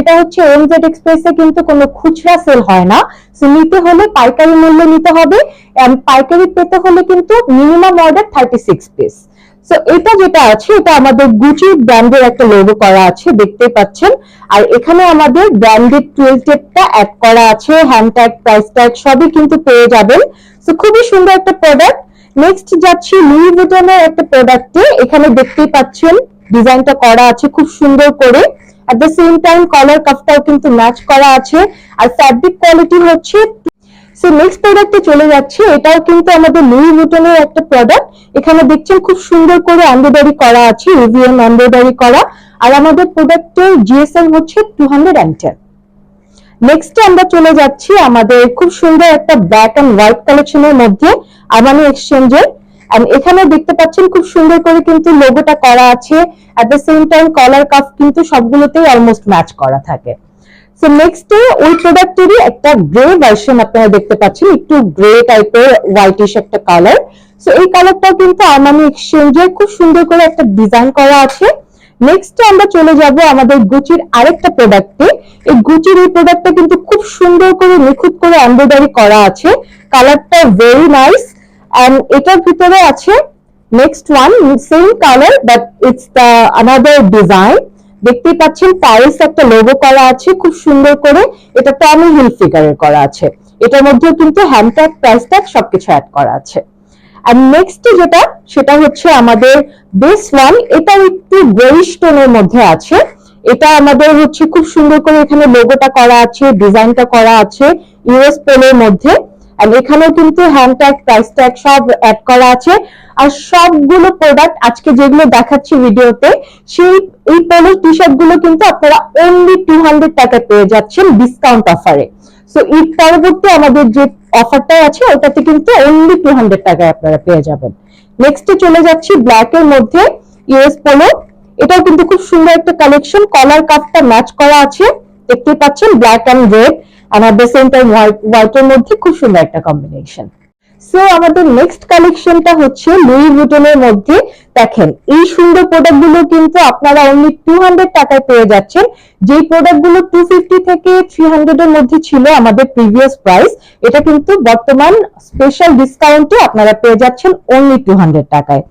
এটা হচ্ছে এমজেড এক্সপ্রেসে কিন্তু কোনো খুচরা সেল হয় না, সো নিতে হলে পাইকারি মূল্যে নিতে হবে। পাইকারি পেতে হলে কিন্তু মিনিমাম অর্ডার 36 পিস। সো এটা যেটা আছে এটা আমাদের গুচি ব্র্যান্ডের একটা লোগো করা আছে, দেখতে পাচ্ছেন। আর এখানে আমাদের ব্র্যান্ডেড টুয়েল টেপটা অ্যাড করা আছে, হ্যান্ড ট্যাগ, প্রাইস ট্যাগ সবই কিন্তু পেয়ে যাবেন। সো খুবই সুন্দর একটা প্রোডাক্ট। নেক্সট যাচ্ছি লুই ভিটনের একটা প্রোডাক্টে। এখানে দেখতেই পাচ্ছেন ডিজাইনটা করা আছে খুব সুন্দর করে। এট দ্য সেম টাইম কলার কাফটাও কিন্তু ম্যাচ করা আছে, আর ফ্যাব্রিক কোয়ালিটি হচ্ছে। সো নেক্সট প্রোডাক্টে চলে যাচ্ছে, এটাও কিন্তু আমাদের লুই ভিটনের একটা প্রোডাক্ট। এখানে দেখছেন খুব সুন্দর করে এমব্রয়ডারি করা আছে, ইভিএম এমব্রয়ডারি করা, আর আমাদের প্রোডাক্টের জিএসএম হচ্ছে 210। নেক্সট আমরা চলে যাচ্ছি আমাদের খুব সুন্দর একটা ব্ল্যাক এন্ড হোয়াইট কালেকশনের মধ্যে, আরমানি এক্সচেঞ্জের। এখানে দেখতে পাচ্ছেন খুব সুন্দর করে কিন্তু লোগোটা করা আছে, at the same time collar cuff কিন্তু সবগুলোতেই অলমোস্ট ম্যাচ করা থাকে। সো নেক্সট ওই প্রোডাক্টেরই একটা গ্রে ভার্সন আপনারা দেখতে পাচ্ছেন, একটু গ্রে টাইপের হোয়াইটিশ একটা কালার। সো এই কালারটাও কিন্তু আরমানি এক্সচেঞ্জে খুব সুন্দর করে একটা ডিজাইন করা আছে। নেক্সট আমরা চলে যাব আমাদের গুচির আরেকটা প্রোডাক্টে। এই গুচির এই প্রোডাক্টটা কিন্তু খুব সুন্দর করে নিখুঁত করে এমব্রয়ডারি করা আছে, কালারটা ভেরি নাইস। এন্ড এটার ভিতরে আছে next one same colour but it's the another design. দেখতেই পাচ্ছেন প্যারিস একটা লোগো করা আছে খুব সুন্দর করে, এটা টমি হিল ফিগারের করা আছে। এটার মধ্যে কিন্তু হ্যান্ড ট্যাগ, প্রাইস ট্যাগ সবকিছু অ্যাড করা আছে। আর নেক্সট যেটা সেটা হচ্ছে আমাদের বেস ওয়ান, এটা একটু গ্রেইশ টোনের মধ্যে আছে। এটা আমাদের হচ্ছে খুব সুন্দর করে এখানে লোগোটা করা আছে, ডিজাইনটা করা আছে ইউএস পেনের মধ্যে। আর এখানেও কিন্তু হ্যান্ড ট্যাগ, প্রাইস ট্যাগ সব অ্যাড করা আছে। আর সবগুলো প্রোডাক্ট আজকে যেগুলো দেখাচ্ছি ভিডিওতে, সেই এই পোলো টি শার্ট গুলো কিন্তু আপনারা অনলি 200 টাকা পেয়ে যাচ্ছেন ডিসকাউন্ট অফারে। সো ঈদ পরবর্তী আমাদের যে অফারটা আছে ওটাতে কিন্তু অনলি 200 টাকায় আপনারা পেয়ে যাবেন। নেক্সটে চলে যাচ্ছি ব্ল্যাক এর মধ্যে ইউএস পোলো। এটাও কিন্তু খুব সুন্দর একটা কালেকশন, কলার কাফটা ম্যাচ করা আছে, দেখতে পাচ্ছেন ব্ল্যাক এন্ড রেড, আর এট দ্য সেম টাইম হোয়াইটের মধ্যে খুব সুন্দর একটা কম্বিনেশন। সো আমাদের নেক্সট কালেকশনটা হচ্ছে লুই ভিটনের মধ্যে। দেখেন এই সুন্দর প্রোডাক্ট গুলো কিন্তু আপনারা অনলি 200 টাকায় পেয়ে যাচ্ছেন। যে প্রোডাক্ট গুলো 250 থেকে 300 এর মধ্যে ছিল আমাদের প্রিভিয়াস প্রাইস, এটা কিন্তু বর্তমান স্পেশাল ডিসকাউন্টে আপনারা পেয়ে যাচ্ছেন অনলি 200 টাকায়।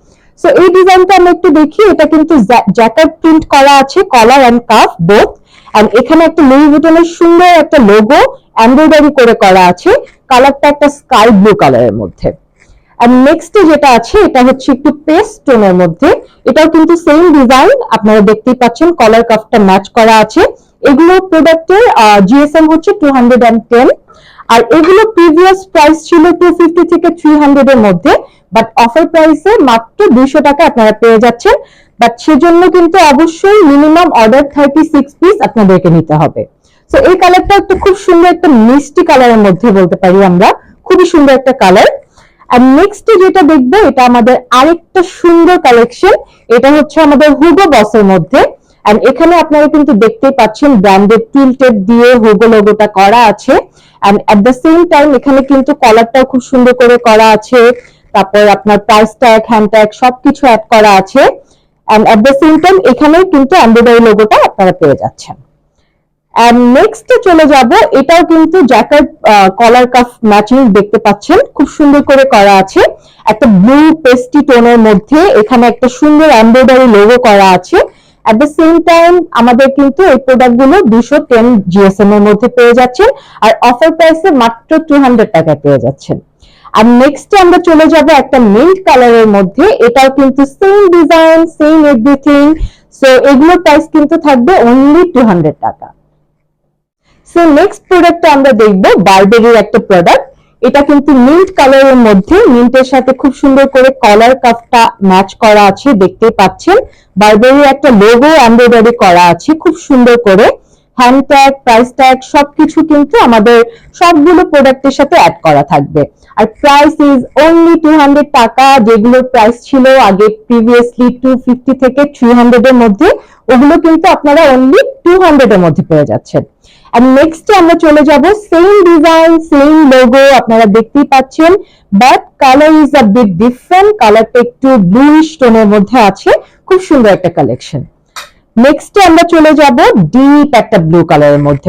সো এই ডিজাইনটা আমরা একটু দেখি। এটা কিন্তু জ্যাকেট প্রিন্ট করা আছে, কলার এন্ড কাফ বোথ। এন্ড এখানে একটা লুই ভিটনের সুন্দর একটা লোগো এমব্রয়ডারি করে করা আছে, কালারটা একটা স্কাই ব্লু কালারের মধ্যে। আর নেক্সট যেটা আছে এটা হচ্ছে একটু পেস্ট টোনের মধ্যে, এটাও কিন্তু সেম ডিজাইন আপনারা দেখতেই পাচ্ছেন, কলার কাফটা ম্যাচ করা আছে। এগুলো প্রোডাক্টের জিএসএম হচ্ছে 210। আর এগুলো প্রিভিয়াস প্রাইস ছিল 250 থেকে 300 এর মধ্যে, বাট অফার প্রাইসে মাত্র 200 টাকা আপনারা পেয়ে যাচ্ছেন। বাট সেজন্য কিন্তু অবশ্যই মিনিমাম অর্ডার 36 পিস আপনাদেরকে নিতে হবে। সো এই কালারটা একটা খুব সুন্দর একটা মিষ্টি কালারের মধ্যে বলতে পারি আমরা, খুবই সুন্দর একটা কালার। আর নেক্সট যেটা দেখবো এটা আমাদের আরেকটা সুন্দর কালেকশন, এটা হচ্ছে আমাদের হুগো বসের মধ্যে। আর এখানে আপনারা কিন্তু দেখতেই পাচ্ছেন ব্র্যান্ডেড টুল টেপ দিয়ে হুগো লোগোটা করা আছে। And at the same time এখানে কিন্তু কলারটাও খুব সুন্দর করে করা আছে, তারপর আপনার প্রাইস ট্যাগ, হ্যান্ড ট্যাগ সবকিছু অ্যাড করা আছে। And at the same time এখানে কিন্তু এমব্রয়ডারি লোগোটা আপনারা পেয়ে যাচ্ছেন। নেক্সট চলে যাব, এটাও কিন্তু জ্যাকেট কলার কাফ ম্যাচিং দেখতে পাচ্ছেন, খুব সুন্দর করে করা আছে একটা ব্লু পেস্টি টোনের মধ্যে। এখানে একটা সুন্দর এমব্রয়ডারি লোগো করা আছে। এট দ্য সেম টাইম আমাদের কিন্তু এই প্রোডাক্ট গুলো 210 জিএসএম এর মধ্যে পেয়ে যাচ্ছেন, আর অফার প্রাইসে মাত্র 200 টাকায় পেয়ে যাচ্ছেন। আর নেক্সট আমরা চলে যাব একটা মিন্ট কালারের মধ্যে, এটাও কিন্তু same design, same everything. So এগুলোর প্রাইস কিন্তু থাকবে অনলি 200 টাকা। সো নেক্সট প্রোডাক্টটা আমরা দেখব বারবেরির একটা প্রোডাক্ট। এটা কিন্তু মিন্ট কালারের মধ্যে, মিন্টের সাথে খুব সুন্দর করে কলার কাফটা ম্যাচ করা আছে, দেখতেই পাচ্ছেন। বারবেরির একটা লোগো এমব্রয়ডারি করা আছে খুব সুন্দর করে, হ্যান্ড ট্যাগ, প্রাইস ট্যাগ সবকিছু কিন্তু আমাদের সবগুলো প্রোডাক্টের সাথে অ্যাড করা থাকবে। আর প্রাইস ইজ অনলি 200 টাকা। যেগুলোর প্রাইস ছিল আগে প্রিভিয়াসলি 250 থেকে 300 এর মধ্যে, ওগুলো কিন্তু আপনারা অনলি 200 এর মধ্যে পেয়ে যাচ্ছেন। আর নেক্সট আমরা চলে যাব, সেম ডিজাইন, সেম লোগো আপনারা দেখতেই পাচ্ছেন, but colour is a bit different. কালারটা একটু ব্লুইশ টোনের মধ্যে আছে, খুব সুন্দর একটা কালেকশন। নেক্সটে আমরা চলে যাব ডিপ একটা ব্লু কালারের মধ্যে।